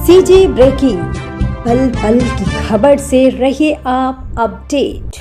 CG breaking, पल पल की खबर से रहिए आप अपडेट।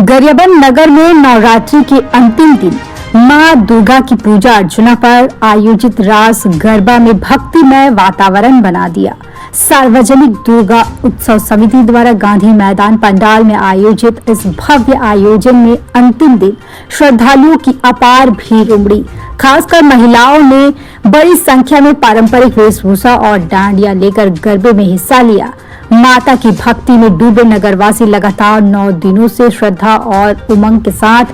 गरियाबंद नगर में नवरात्रि के अंतिम दिन मां दुर्गा की पूजा अर्चना पर आयोजित रास गरबा में भक्तिमय वातावरण बना दिया। सार्वजनिक दुर्गा उत्सव समिति द्वारा गांधी मैदान पंडाल में आयोजित इस भव्य आयोजन में अंतिम दिन श्रद्धालुओं की अपार भीड़ उमड़ी। खासकर महिलाओं ने बड़ी संख्या में पारंपरिक वेशभूषा और डांडिया लेकर गरबे में हिस्सा लिया। माता की भक्ति में डूबे नगरवासी लगातार 9 दिनों से श्रद्धा और उमंग के साथ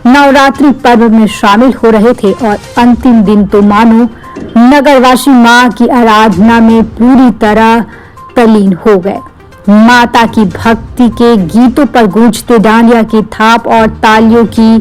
नवरात्रि पर्व में शामिल हो रहे थे और अंतिम दिन तो मानो नगरवासी मां की आराधना में पूरी तरह तल्लीन हो गए। माता की भक्ति के गीतों पर गूंजते डांडिया की थाप और तालियों की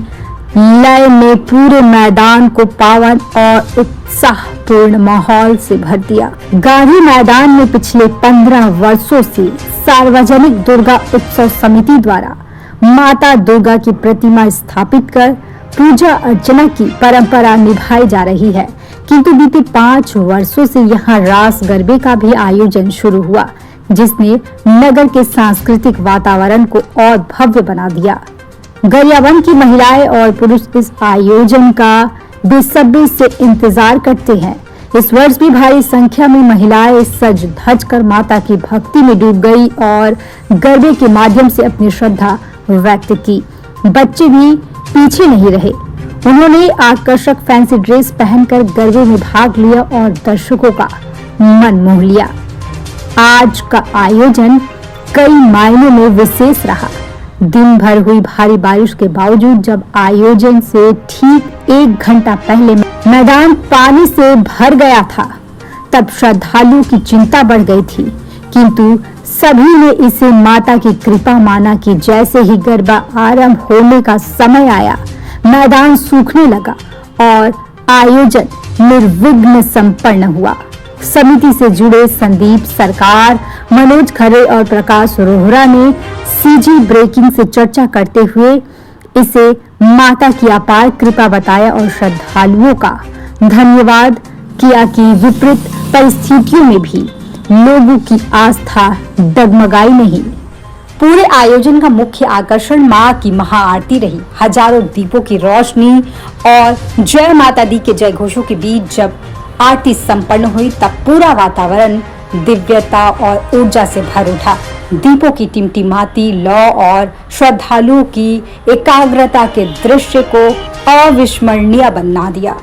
लय ने पूरे मैदान को पावन और उत्साहपूर्ण माहौल से भर दिया। गांधी मैदान में पिछले 15 वर्षों से सार्वजनिक दुर्गा उत्सव समिति द्वारा माता दुर्गा की प्रतिमा स्थापित कर पूजा अर्चना की परंपरा निभाई जा रही है, किंतु बीते 5 वर्षों से यहाँ रास गरबे का भी आयोजन शुरू हुआ, जिसने नगर के सांस्कृतिक वातावरण को और भव्य बना दिया। गरियाबंद की महिलाएं और पुरुष इस आयोजन का बेसब्री से इंतजार करते हैं। इस वर्ष भी भारी संख्या में महिलाएं सज धज कर माता की भक्ति में डूब गई और गरबे के माध्यम से अपनी श्रद्धा व्यक्त की। बच्चे भी पीछे नहीं रहे, उन्होंने आकर्षक फैंसी ड्रेस पहनकर गरबे में भाग लिया और दर्शकों का मन मोह लिया। आज का आयोजन कई मायनों में विशेष रहा। दिन भर हुई भारी बारिश के बावजूद जब आयोजन से ठीक 1 घंटा पहले मैदान पानी से भर गया था, तब श्रद्धालुओं की चिंता बढ़ गई थी, किंतु सभी ने इसे माता की कृपा माना कि जैसे ही गरबा आरंभ होने का समय आया, मैदान सूखने लगा और आयोजन निर्विघ्न संपन्न हुआ। समिति से जुड़े संदीप सरकार, मनोज खरे और प्रकाश रोहरा ने सीजी ब्रेकिंग से चर्चा करते हुए इसे माता की अपार कृपा बताया और श्रद्धालुओं का धन्यवाद किया कि विपरीत परिस्थितियों में भी लोगों की आस्था डगमगाई नहीं। पूरे आयोजन का मुख्य आकर्षण मां की महाआरती रही। हजारों दीपों की रोशनी और जय माता दी के जय घोषों के बीच जब आरती संपन्न हुई, तब पूरा वातावरण दिव्यता और ऊर्जा से भर उठा। दीपों की टिमटिमाती लौ और श्रद्धालुओं की एकाग्रता के दृश्य को अविस्मरणीय बना दिया।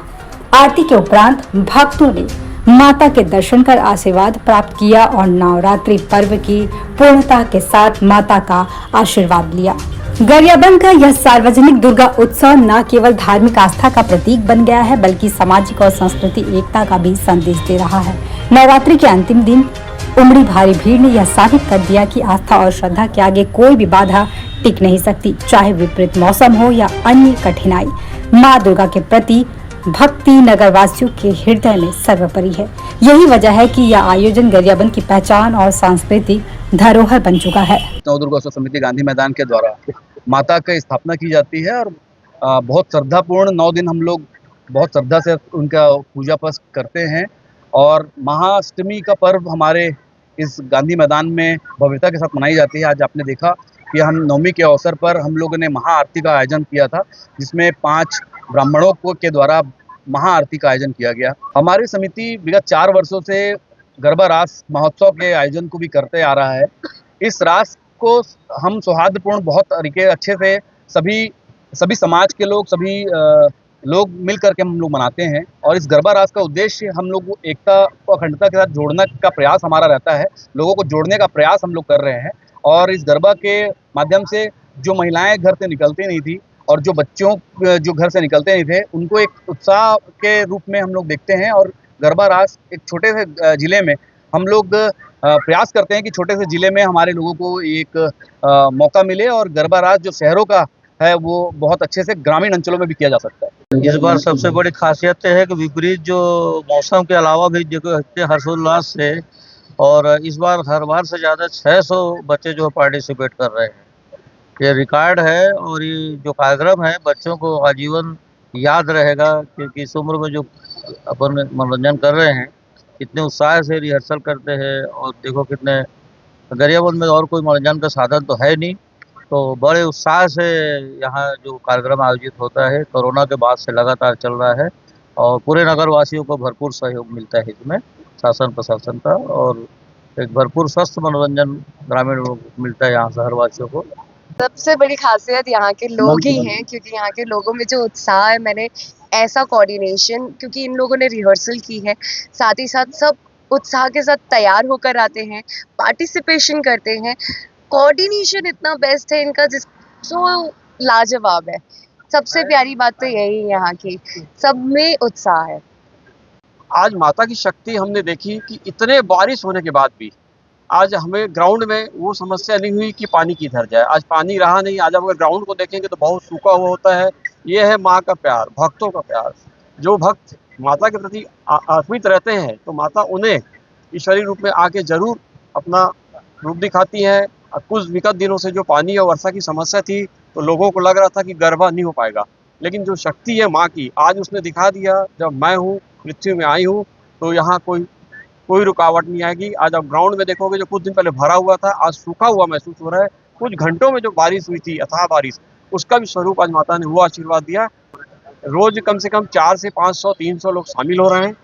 आरती के उपरांत भक्तों ने माता के दर्शन कर आशीर्वाद प्राप्त किया और नवरात्रि पर्व की पूर्णता के साथ माता का आशीर्वाद लिया। गरियाबंद का यह सार्वजनिक दुर्गा उत्सव न केवल धार्मिक आस्था का प्रतीक बन गया है, बल्कि सामाजिक और सांस्कृतिक एकता का भी संदेश दे रहा है। नवरात्रि के अंतिम दिन उमड़ी भारी भीड़ ने यह साबित कर दिया कि आस्था और श्रद्धा के आगे कोई भी बाधा टिक नहीं सकती, चाहे विपरीत मौसम हो या अन्य कठिनाई। माँ दुर्गा के प्रति भक्ति नगरवासियों के हृदय में सर्वोपरि है। यही वजह है कि यह आयोजन गरियाबंद की पहचान और सांस्कृतिक धरोहर बन चुका है। नव दुर्गा उत्सव समिति गांधी मैदान के द्वारा माता की स्थापना की जाती है और बहुत श्रद्धापूर्ण 9 दिन हम लोग बहुत श्रद्धा से उनका पूजा पाठ करते हैं। और महाअष्टमी का पर्व हमारे इस गांधी मैदान में भव्यता के साथ मनाई जाती है। आज आपने देखा कि हम नवमी के अवसर पर हम लोगों ने महाआरती का आयोजन किया था, जिसमें 5 ब्राह्मणों के द्वारा महाआरती का आयोजन किया गया। हमारी समिति विगत 4 वर्षों से गरबा रास महोत्सव के आयोजन को भी करते आ रहा है। इस रास को हम सौहार्दपूर्ण बहुत तरीके अच्छे से सभी समाज के लोग लोग मिल करके हम लोग मनाते हैं। और इस गरबा रास का उद्देश्य हम लोग को एकता और अखंडता के साथ जोड़ने का प्रयास हमारा रहता है। लोगों को जोड़ने का प्रयास हम लोग कर रहे हैं। और इस गरबा के माध्यम से जो महिलाएं घर से निकलती नहीं थी और जो बच्चों जो घर से निकलते नहीं थे, उनको एक उत्साह के रूप में हम लोग देखते हैं। और गरबा रास एक छोटे से जिले में हम लोग प्रयास करते हैं कि छोटे से जिले में हमारे लोगों को एक मौका मिले और गरबा रास जो शहरों का है वो बहुत अच्छे से ग्रामीण अंचलों में भी किया जा सकता है। इस बार सबसे बड़ी खासियत है कि विपरीत जो मौसम के अलावा भी जगह हर्षोल्लास से, और इस बार हर बार से ज़्यादा 600 बच्चे जो पार्टिसिपेट कर रहे हैं। ये रिकॉर्ड है और ये जो कार्यक्रम है बच्चों को आजीवन याद रहेगा, क्योंकि इस उम्र में जो अपन मनोरंजन कर रहे हैं कितने उत्साह से रिहर्सल करते हैं। और देखो कितने, गरियाबंद में और कोई मनोरंजन का साधन तो है नहीं, तो बड़े उत्साह से यहाँ जो कार्यक्रम आयोजित होता है कोरोना के बाद से लगातार चल रहा है। और पूरे नगर वासियों को भरपूर सहयोग मिलता है इसमें, शासन प्रशासन का, और एक भरपूर स्वस्थ मनोरंजन ग्रामीण लोग मिलता है यहाँ शहर वासियों को। सबसे बड़ी खासियत यहाँ के लोग ही हैं, क्योंकि यहाँ के लोगों में जो उत्साह है, मैंने ऐसा कोऑर्डिनेशन, क्योंकि इन लोगों ने रिहर्सल की है, साथ ही साथ सब उत्साह के साथ तैयार होकर आते हैं, पार्टिसिपेशन करते हैं। कोऑर्डिनेशन इतना बेस्ट है इनका, जिस जो लाजवाब है। सबसे प्यारी बात तो यही है यहाँ की, सब में उत्साह है। आज माता की शक्ति हमने देखी कि इतने बारिश होने के बाद भी आज हमें ग्राउंड में वो समस्या नहीं हुई कि पानी किधर जाए। आज पानी रहा नहीं। आज अगर ग्राउंड को देखेंगे तो बहुत सूखा हुआ होता है। ये है माँ का प्यार, भक्तों का प्यार। जो भक्त माता के प्रति अर्पित रहते हैं तो माता उन्हें ईश्वरीय रूप में आके जरूर अपना रूप दिखाती है। कुछ विगत दिनों से जो पानी और वर्षा की समस्या थी तो लोगों को लग रहा था कि गरबा नहीं हो पाएगा, लेकिन जो शक्ति है माँ की आज उसने दिखा दिया। जब मैं हूँ, पृथ्वी में आई हूँ, तो यहाँ कोई रुकावट नहीं आएगी। आज आप ग्राउंड में देखोगे जो कुछ दिन पहले भरा हुआ था आज सूखा हुआ महसूस हो रहा है। कुछ घंटों में जो बारिश हुई थी, अथाह बारिश, उसका भी स्वरूप आज माता ने वो आशीर्वाद दिया। रोज कम से कम 400 से 500 300 लोग शामिल हो रहे हैं।